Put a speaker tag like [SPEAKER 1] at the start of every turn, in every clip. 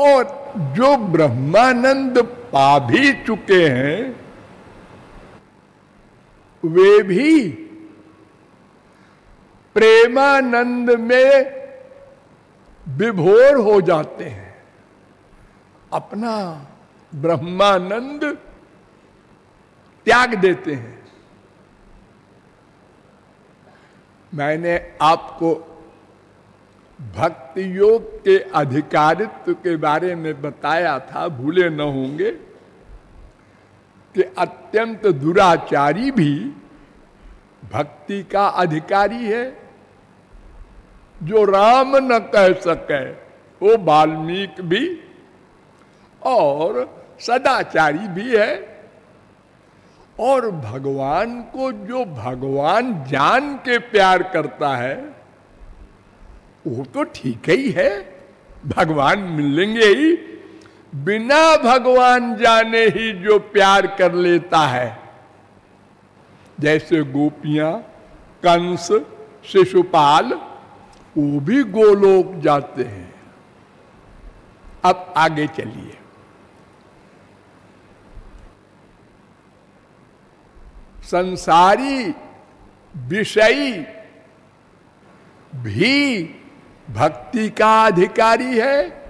[SPEAKER 1] और जो ब्रह्मानंद पा भी चुके हैं वे भी प्रेमानंद में विभोर हो जाते हैं, अपना ब्रह्मानंद त्याग देते हैं। मैंने आपको भक्ति योग के अधिकारित्व के बारे में बताया था, भूले न होंगे, कि अत्यंत दुराचारी भी भक्ति का अधिकारी है। जो राम न कह सके वो वाल्मीकि भी, और सदाचारी भी है। और भगवान को जो भगवान जान के प्यार करता है वो तो ठीक ही है, भगवान मिलेंगे ही। बिना भगवान जाने ही जो प्यार कर लेता है, जैसे गोपियां, कंस, शिशुपाल, वो भी गोलोक जाते हैं। अब आगे चलिए। संसारी विषयी भी भक्ति का अधिकारी है,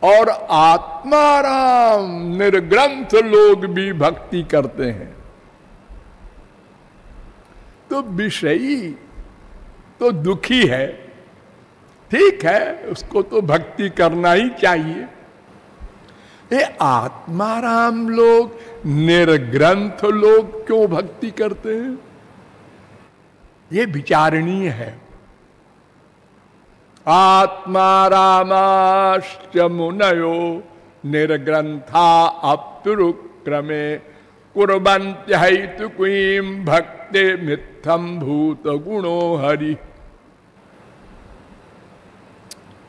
[SPEAKER 1] और आत्माराम निर्ग्रंथ लोग भी भक्ति करते हैं। तो विषयी तो दुखी है, ठीक है, उसको तो भक्ति करना ही चाहिए। ये आत्माराम लोग, निर्ग्रंथ लोग क्यों भक्ति करते हैं, ये विचारणीय है। आत्मारामाश्च मुनयो निर्ग्रंथा अप्युरुक्रमे कुर्वन्त्यहैतु क्वीं भक्ते मिथ्यम भूत गुणो हरि।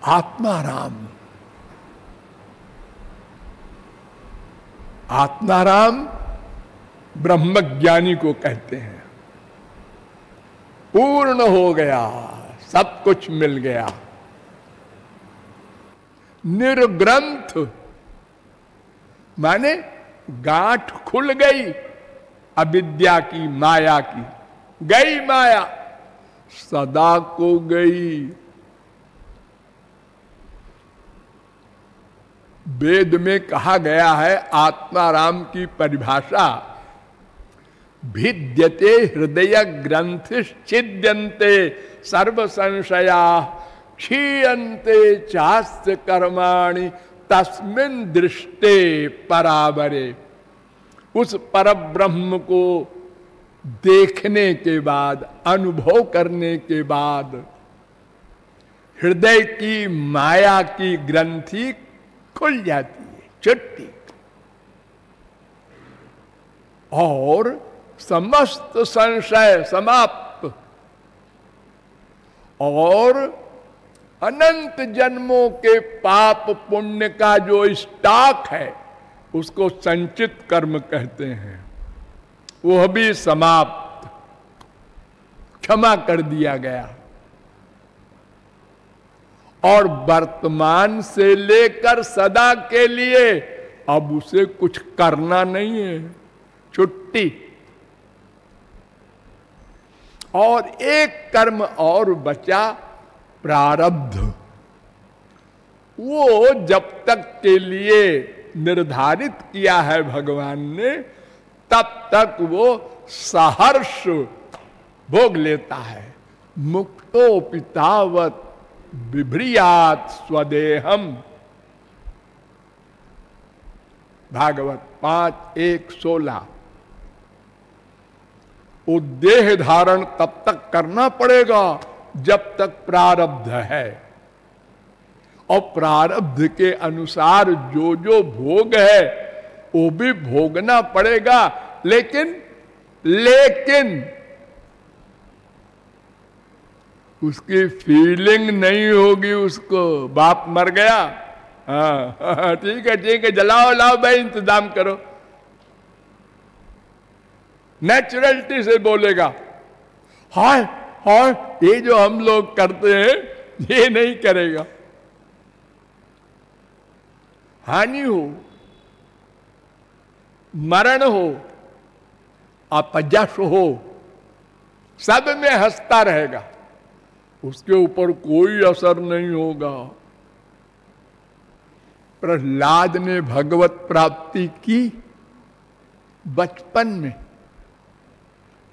[SPEAKER 1] आत्माराम, आत्माराम ब्रह्मज्ञानी को कहते हैं। पूर्ण हो गया, सब कुछ मिल गया। निर्ग्रंथ माने गांठ खुल गई अविद्या की, माया की, गई माया, सदा को गई। वेद में कहा गया है, आत्माराम की परिभाषा, भिद्यते हृदय ग्रंथिश्चिद्यन्ते सर्व संशया क्षीयन्ते चास्य कर्माणि तस्मिन् दृष्टे परावरे। उस परब्रह्म को देखने के बाद, अनुभव करने के बाद, हृदय की माया की ग्रंथि खुल जाती है, छुट्टी, और समस्त संशय समाप्त, और अनंत जन्मों के पाप पुण्य का जो स्टॉक है उसको संचित कर्म कहते हैं, वह भी समाप्त, क्षमा कर दिया गया। और वर्तमान से लेकर सदा के लिए अब उसे कुछ करना नहीं है, छुट्टी। और एक कर्म और बचा, प्रारब्ध। वो जब तक के लिए निर्धारित किया है भगवान ने, तब तक वो सहर्ष भोग लेता है। मुक्तो पितावत बिभ्रियात स्वदेहम, भागवत 5:1-16। वो देह धारण तब तक करना पड़ेगा जब तक प्रारब्ध है, और प्रारब्ध के अनुसार जो जो भोग है वो भी भोगना पड़ेगा। लेकिन उसकी फीलिंग नहीं होगी उसको। बाप मर गया, हाँ ठीक है जलाओ लाओ भाई, इंतजाम करो, नेचुरलिटी से बोलेगा। हाय हाय, ये जो हम लोग करते हैं ये नहीं करेगा। हानि हो, मरण हो, अपजश हो, सब में हंसता रहेगा, उसके ऊपर कोई असर नहीं होगा। प्रहलाद ने भगवत प्राप्ति की बचपन में,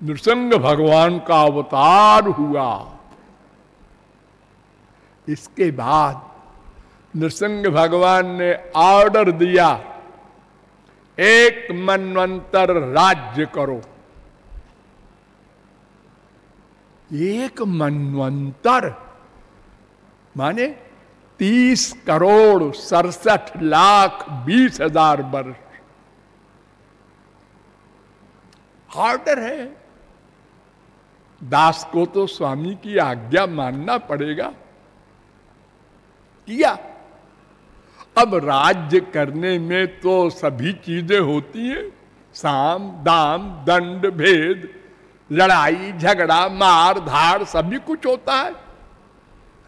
[SPEAKER 1] नृसिंह भगवान का अवतार हुआ। इसके बाद नृसिंह भगवान ने ऑर्डर दिया, एक मनवंतर राज्य करो। एक मनवंतर माने 30 करोड़ 67 लाख 20 हजार वर्ष। ऑर्डर है, दास को तो स्वामी की आज्ञा मानना पड़ेगा। किया। अब राज्य करने में तो सभी चीजें होती हैं, साम दाम दंड भेद, लड़ाई झगड़ा मार धाड़ सभी कुछ होता है।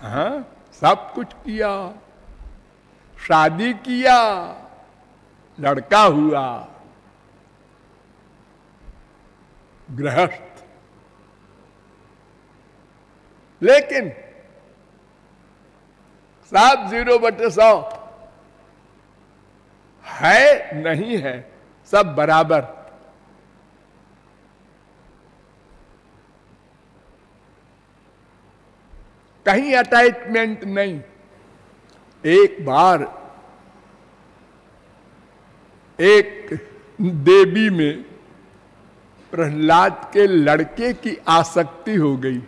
[SPEAKER 1] हाँ, सब कुछ किया, शादी किया, लड़का हुआ, गृहस्थ। लेकिन 7/0/100 है नहीं है, सब बराबर। कहीं अटैचमेंट नहीं। एक बार एक देवी में प्रहलाद के लड़के की आसक्ति हो गई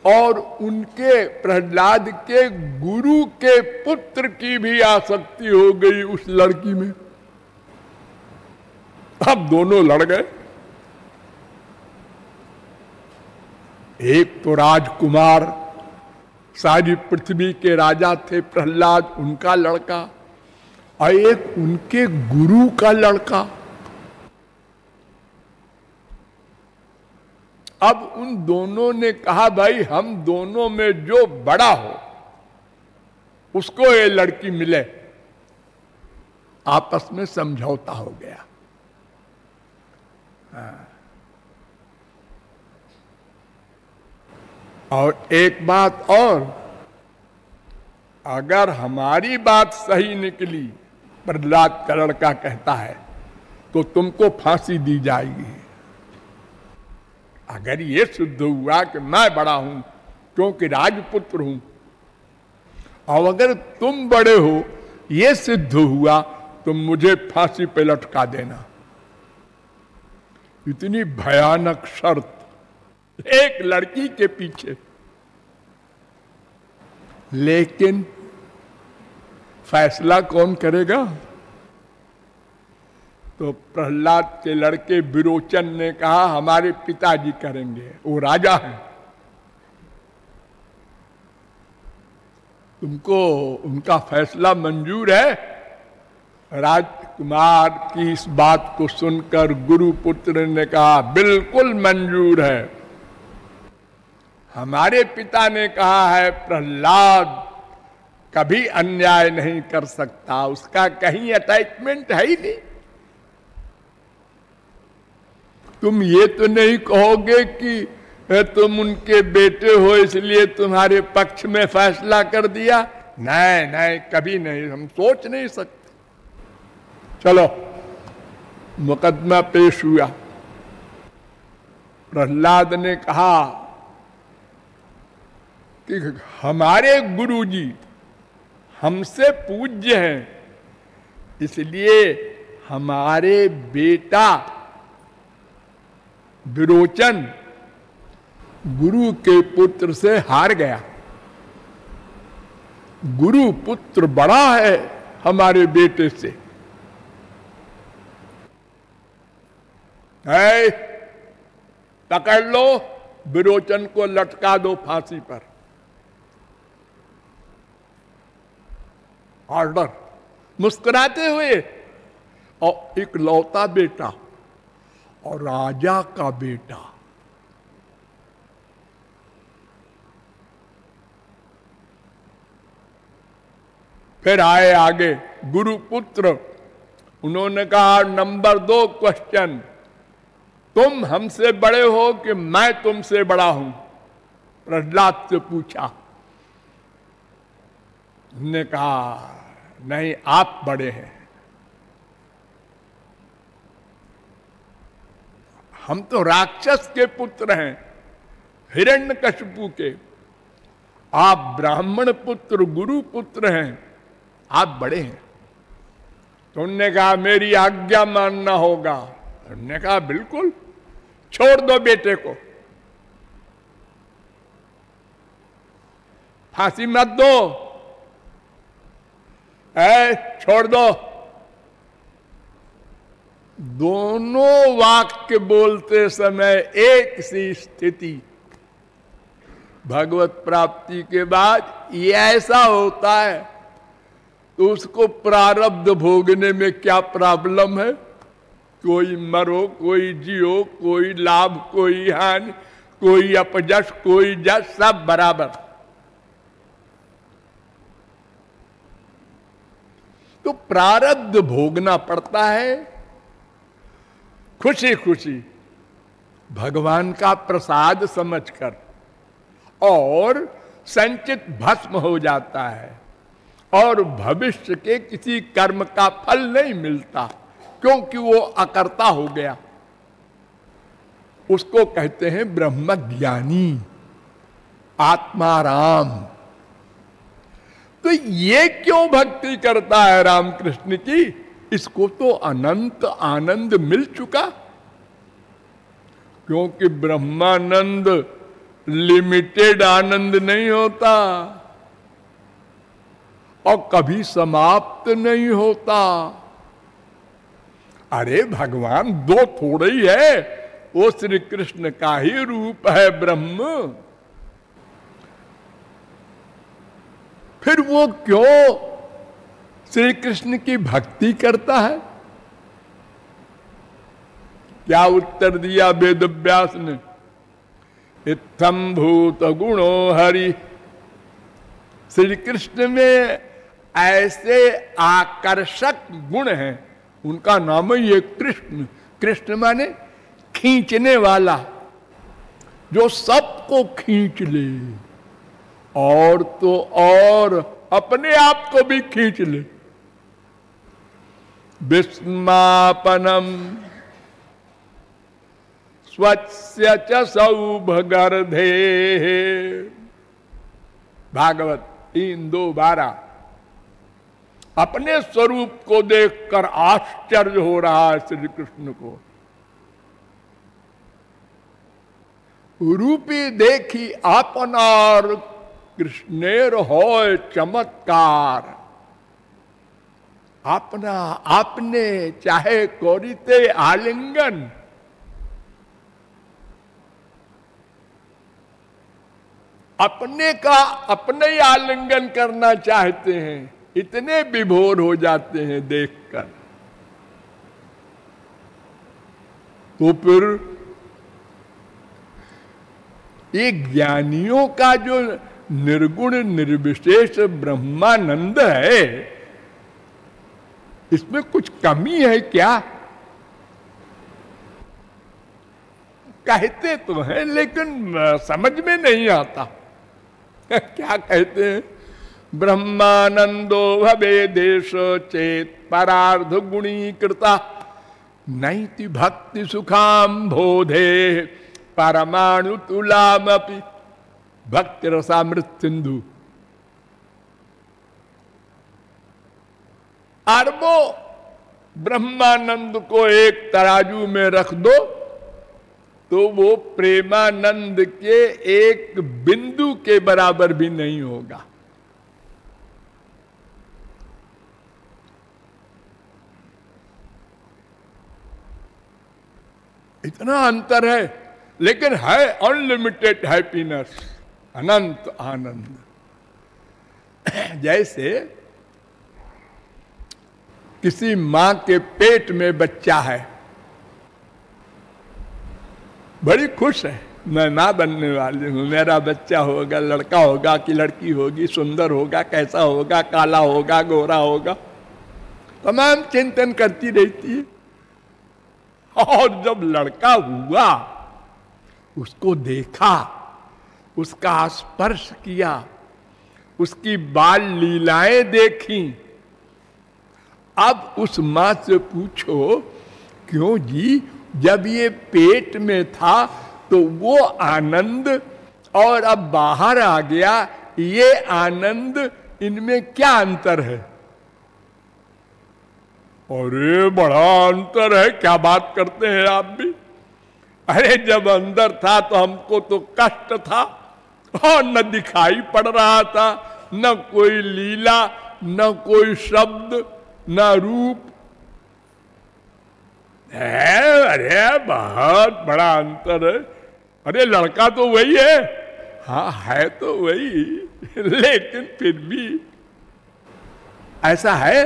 [SPEAKER 1] और उनके प्रहलाद के गुरु के पुत्र की भी आसक्ति हो गई उस लड़की में। अब दोनों लड़ गए। एक तो राजकुमार, सारी पृथ्वी के राजा थे प्रहलाद, उनका लड़का, और एक उनके गुरु का लड़का। अब उन दोनों ने कहा, भाई हम दोनों में जो बड़ा हो उसको ये लड़की मिले। आपस में समझौता हो गया। और एक बात और, अगर हमारी बात सही निकली, प्रहलाद का लड़का कहता है, तो तुमको फांसी दी जाएगी। अगर ये सिद्ध हुआ कि मैं बड़ा हूं क्योंकि राजपुत्र हूं, और अगर तुम बड़े हो ये सिद्ध हुआ, तो मुझे फांसी पे लटका देना। इतनी भयानक शर्त एक लड़की के पीछे। लेकिन फैसला कौन करेगा? तो प्रहलाद के लड़के विरोचन ने कहा, हमारे पिताजी करेंगे, वो राजा हैं। तुमको उनका फैसला मंजूर है? राजकुमार की इस बात को सुनकर गुरुपुत्र ने कहा, बिल्कुल मंजूर है। हमारे पिता ने कहा है प्रहलाद कभी अन्याय नहीं कर सकता, उसका कहीं अटैचमेंट है ही नहीं। तुम ये तो नहीं कहोगे कि तुम उनके बेटे हो इसलिए तुम्हारे पक्ष में फैसला कर दिया? नहीं नहीं, कभी नहीं, हम सोच नहीं सकते। चलो, मुकदमा पेश हुआ। प्रहलाद ने कहा कि हमारे गुरुजी हमसे पूज्य हैं, इसलिए हमारे बेटा विरोचन गुरु के पुत्र से हार गया। गुरु पुत्र बड़ा है हमारे बेटे से। है, पकड़ लो, विरोचन को लटका दो फांसी पर। ऑर्डर। मुस्कुराते हुए, और इकलौता बेटा और राजा का बेटा। फिर आए आगे गुरु पुत्र, उन्होंने कहा नंबर 2 क्वेश्चन, तुम हमसे बड़े हो कि मैं तुमसे बड़ा हूं? प्रहलाद से पूछा। ने कहा नहीं, आप बड़े हैं, हम तो राक्षस के पुत्र हैं, हिरण्यकशिपु के, आप ब्राह्मण पुत्र गुरु पुत्र हैं, आप बड़े हैं। तो उन्होंने कहा मेरी आज्ञा मानना होगा। उन्होंने कहा बिल्कुल, छोड़ दो बेटे को, फांसी मत दो, छोड़ दो। दोनों वाक्य बोलते समय एक सी स्थिति। भगवत प्राप्ति के बाद ये ऐसा होता है तो उसको प्रारब्ध भोगने में क्या प्रॉब्लम है? कोई मरो, कोई जियो, कोई लाभ, कोई हानि, कोई अपजश, कोई जश, सब बराबर। तो प्रारब्ध भोगना पड़ता है खुशी खुशी, भगवान का प्रसाद समझकर, और संचित भस्म हो जाता है और भविष्य के किसी कर्म का फल नहीं मिलता, क्योंकि वो अकर्ता हो गया। उसको कहते हैं ब्रह्म ज्ञानी, आत्माराम। तो ये क्यों भक्ति करता है रामकृष्ण की? इसको तो अनंत आनंद मिल चुका, क्योंकि ब्रह्मानंद लिमिटेड आनंद नहीं होता और कभी समाप्त नहीं होता। अरे भगवान दो थोड़े ही है, वो श्री कृष्ण का ही रूप है ब्रह्म। फिर वो क्यों श्री कृष्ण की भक्ति करता है? क्या उत्तर दिया वेद व्यास ने? इत्थम भूत गुणो हरि। श्री कृष्ण में ऐसे आकर्षक गुण हैं, उनका नाम ही है कृष्ण। कृष्ण माने खींचने वाला, जो सबको खींच ले, और तो और अपने आप को भी खींच ले। विस्मापनम स्वस्य च सौभगर्धे। भागवत 3:2-12। अपने स्वरूप को देखकर आश्चर्य हो रहा है श्री कृष्ण को। रूपी देखी आपनार, कृष्णेर होय चमत्कार। अपना आपने चाहे कोरिते आलिंगन, अपने का अपने ही आलिंगन करना चाहते हैं, इतने विभोर हो जाते हैं देखकर। तो फिर ये ज्ञानियों का जो निर्गुण निर्विशेष ब्रह्मानंद है, इसमें कुछ कमी है क्या? कहते तो हैं लेकिन समझ में नहीं आता। क्या कहते हैं? ब्रह्मानंदो भवे देश चेत परार्ध गुणीकृता, नैति भक्ति सुखाम बोधे परमाणु तुलामपि। भक्ति रसामृत सिंधु। अरबों ब्रह्मानंद को एक तराजू में रख दो तो वो प्रेमानंद के एक बिंदु के बराबर भी नहीं होगा। इतना अंतर है, लेकिन है अनलिमिटेड हैप्पीनेस, अनंत आनंद। जैसे किसी मां के पेट में बच्चा है, बड़ी खुश है, मैं माँ बनने वाली हूँ, मेरा बच्चा होगा, लड़का होगा कि लड़की होगी, सुंदर होगा, कैसा होगा, काला होगा, गोरा होगा, तमाम चिंतन करती रहती है। और जब लड़का हुआ, उसको देखा, उसका स्पर्श किया, उसकी बाल लीलाएं देखी, अब उस मां से पूछो, क्यों जी, जब ये पेट में था तो वो आनंद और अब बाहर आ गया, ये आनंद, इनमें क्या अंतर है? अरे बड़ा अंतर है, क्या बात करते हैं आप भी। अरे जब अंदर था तो हमको तो कष्ट था, और न दिखाई पड़ रहा था, न कोई लीला, न कोई शब्द, न रूप है। अरे बहुत बड़ा अंतर है। अरे लड़का तो वही है, हाँ है तो वही, लेकिन फिर भी ऐसा है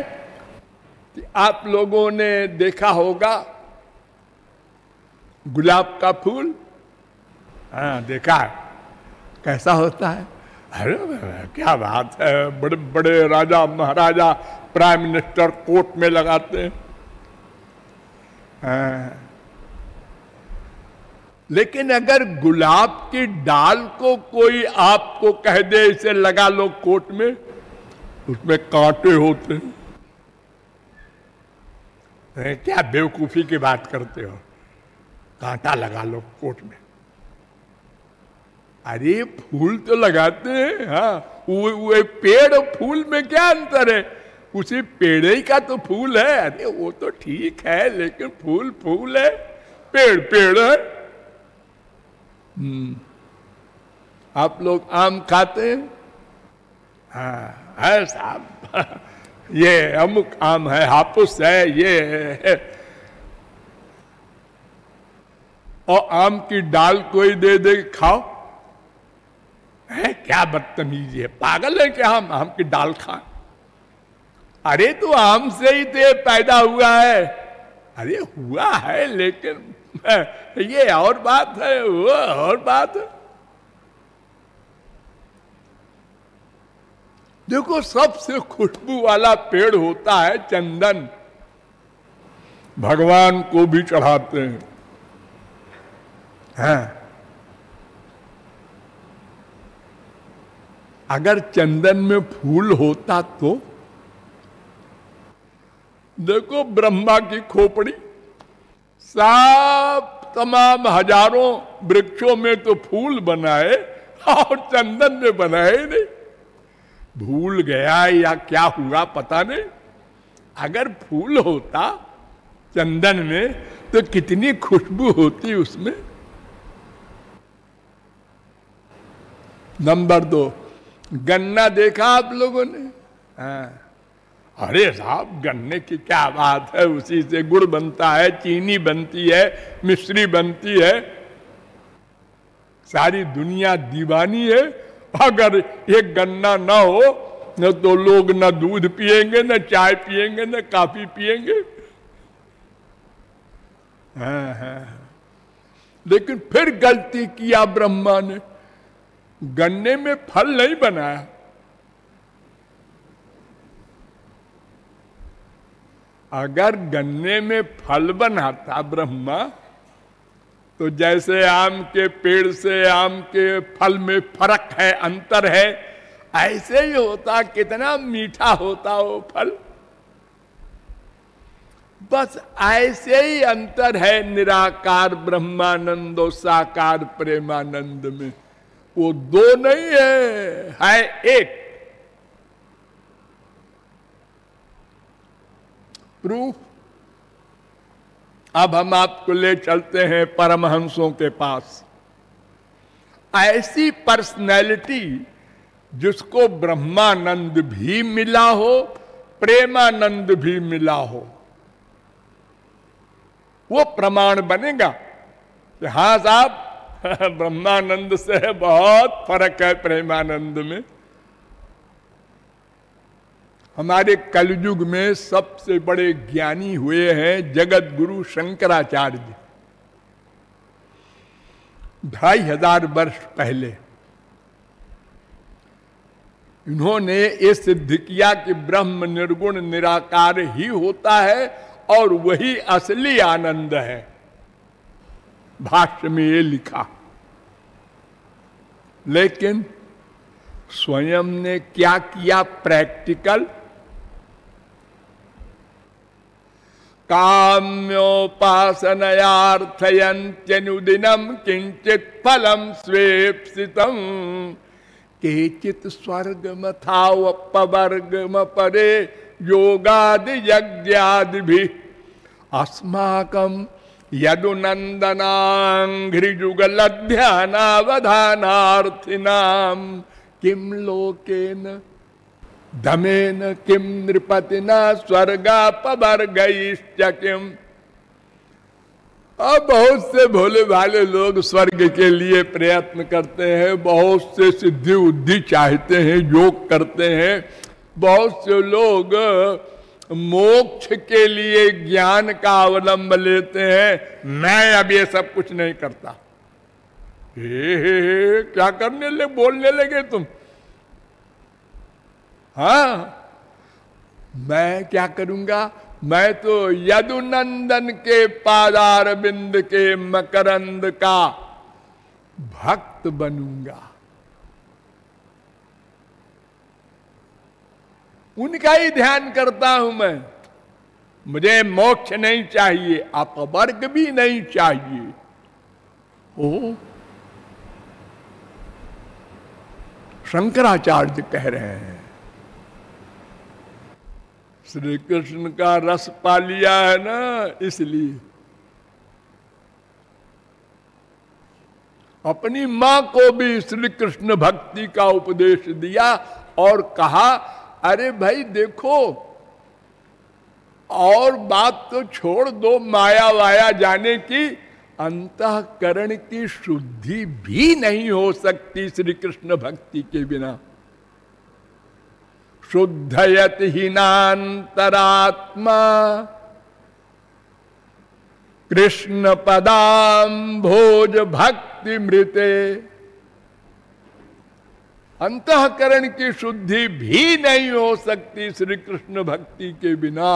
[SPEAKER 1] कि आप लोगों ने देखा होगा गुलाब का फूल, हाँ देखा है, कैसा होता है? अरे क्या बात है, बड़े बड़े राजा महाराजा प्राइम मिनिस्टर कोट में लगाते हैं। हाँ। लेकिन अगर गुलाब की डाल को कोई आपको कह दे इसे लगा लो कोट में, उसमें कांटे होते हैं। क्या बेवकूफी की बात करते हो, कांटा लगा लो कोट में। अरे फूल तो लगाते हैं, हाँ वो पेड़ और फूल में क्या अंतर है? उसी पेड़ ही का तो फूल है। अरे वो तो ठीक है, लेकिन फूल फूल है, पेड़ पेड़ है। आप लोग आम खाते हैं? हाँ है साहब, ये अमुक आम है, हापुस है, ये है। और आम की डाल कोई दे दे खाओ, है क्या बदतमीजी है, पागल है क्या हम आम की डाल खाएं? अरे तो आम से ही तो पैदा हुआ है। अरे हुआ है, लेकिन ये और बात है, वो और बात है। देखो सबसे खुशबू वाला पेड़ होता है चंदन, भगवान को भी चढ़ाते हैं। हाँ। अगर चंदन में फूल होता तो देखो ब्रह्मा की खोपड़ी, सब तमाम हजारों वृक्षों में तो फूल बनाए और चंदन में बनाए नहीं। भूल गया या क्या हुआ पता नहीं। अगर फूल होता चंदन में तो कितनी खुशबू होती उसमें। नंबर 2, गन्ना देखा आप लोगों ने? हाँ। अरे साहब गन्ने की क्या बात है, उसी से गुड़ बनता है, चीनी बनती है, मिश्री बनती है, सारी दुनिया दीवानी है। अगर ये गन्ना ना हो न तो लोग न दूध पिएंगे, न चाय पिएंगे, न कॉफी पिएंगे। हाँ हाँ। लेकिन फिर गलती किया ब्रह्मा ने, गन्ने में फल नहीं बनाया। अगर गन्ने में फल बनाता ब्रह्मा तो जैसे आम के पेड़ से आम के फल में फर्क है, अंतर है, ऐसे ही होता, कितना मीठा होता वो फल। बस ऐसे ही अंतर है निराकार ब्रह्मानंद और साकार प्रेमानंद में। वो दो नहीं है एक। प्रूफ अब हम आपको ले चलते हैं परमहंसों के पास। ऐसी पर्सनैलिटी जिसको ब्रह्मानंद भी मिला हो, प्रेमानंद भी मिला हो, वो प्रमाण बनेगा कि हाँ साहब ब्रह्मानंद से बहुत फर्क है प्रेमानंद में। हमारे कलयुग में सबसे बड़े ज्ञानी हुए हैं जगत गुरु शंकराचार्य जी। 2500 वर्ष पहले इन्होंने ये सिद्ध किया कि ब्रह्म निर्गुण निराकार ही होता है और वही असली आनंद है। भाष्य में ये लिखा। लेकिन स्वयं ने क्या किया प्रैक्टिकल? काम्योपासनयार्थयन्त्यनुदिनं किंचित फलम स्वेप्सितम् केचित स्वर्गमथावपवर्गम परे योगादि यज्ञादि भी अस्माकं यदुनन्दनाघ्रिजुगलध्यानावधानार्थिनां किम लोकेन दमेन किम नृपतिना स्वर्गापवर्गैश्च किम। अब बहुत से भोले भाले लोग स्वर्ग के लिए प्रयत्न करते हैं, बहुत से सिद्धि उद्धि चाहते हैं, योग करते हैं, बहुत से लोग मोक्ष के लिए ज्ञान का अवलंब लेते हैं। मैं अब ये सब कुछ नहीं करता। हे, क्या करने ले बोलने लगे तुम? हाँ, मैं क्या करूंगा? मैं तो यदुनंदन के पादार बिंद के मकरंद का भक्त बनूंगा, उनका ही ध्यान करता हूं मैं। मुझे मोक्ष नहीं चाहिए, अपवर्ग भी नहीं चाहिए। ओ शंकराचार्य कह रहे हैं, श्री कृष्ण का रस पा लिया है ना, इसलिए अपनी मां को भी श्री कृष्ण भक्ति का उपदेश दिया और कहा, अरे भाई देखो, और बात तो छोड़ दो माया वाया जाने की, अंतःकरण की शुद्धि भी नहीं हो सकती श्री कृष्ण भक्ति के बिना। शुद्धयत हीनांतरात्मा कृष्ण पदाम्भोज भक्ति मृते। अंतःकरण की शुद्धि भी नहीं हो सकती श्री कृष्ण भक्ति के बिना।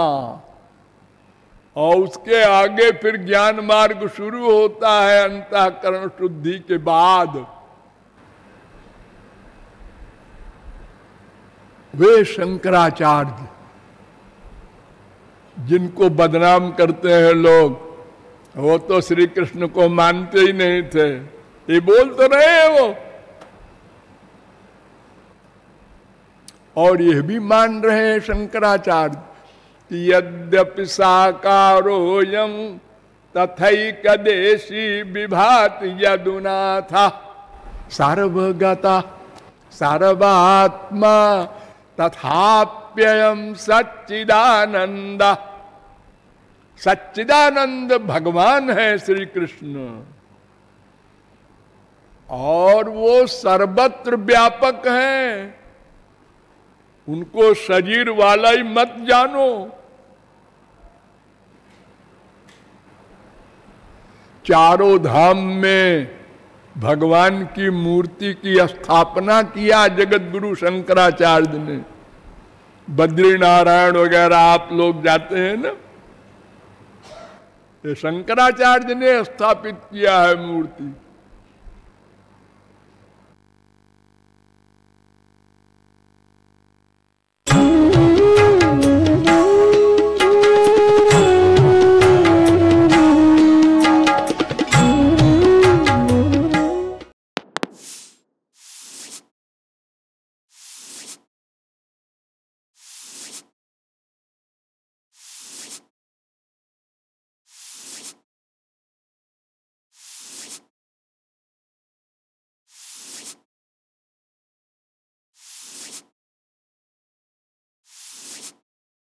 [SPEAKER 1] और उसके आगे फिर ज्ञान मार्ग शुरू होता है अंतःकरण शुद्धि के बाद। वे शंकराचार्य जिनको बदनाम करते हैं लोग, वो तो श्री कृष्ण को मानते ही नहीं थे, ये बोल तो रहे हैं वो, और ये भी मान रहे हैं शंकराचार्य कि यद्यपि साकारोऽयं तथैकदेशी विभाति यदुनाथा सर्वगता सर्वात्मा तथाप्ययं सच्चिदानंद। सच्चिदानंद भगवान है श्री कृष्ण, और वो सर्वत्र व्यापक हैं। उनको शरीर वाला ही मत जानो। चारों धाम में भगवान की मूर्ति की स्थापना किया जगत गुरु शंकराचार्य ने। बद्री नारायण वगैरह आप लोग जाते हैं ना, ये शंकराचार्य ने स्थापित किया है मूर्ति।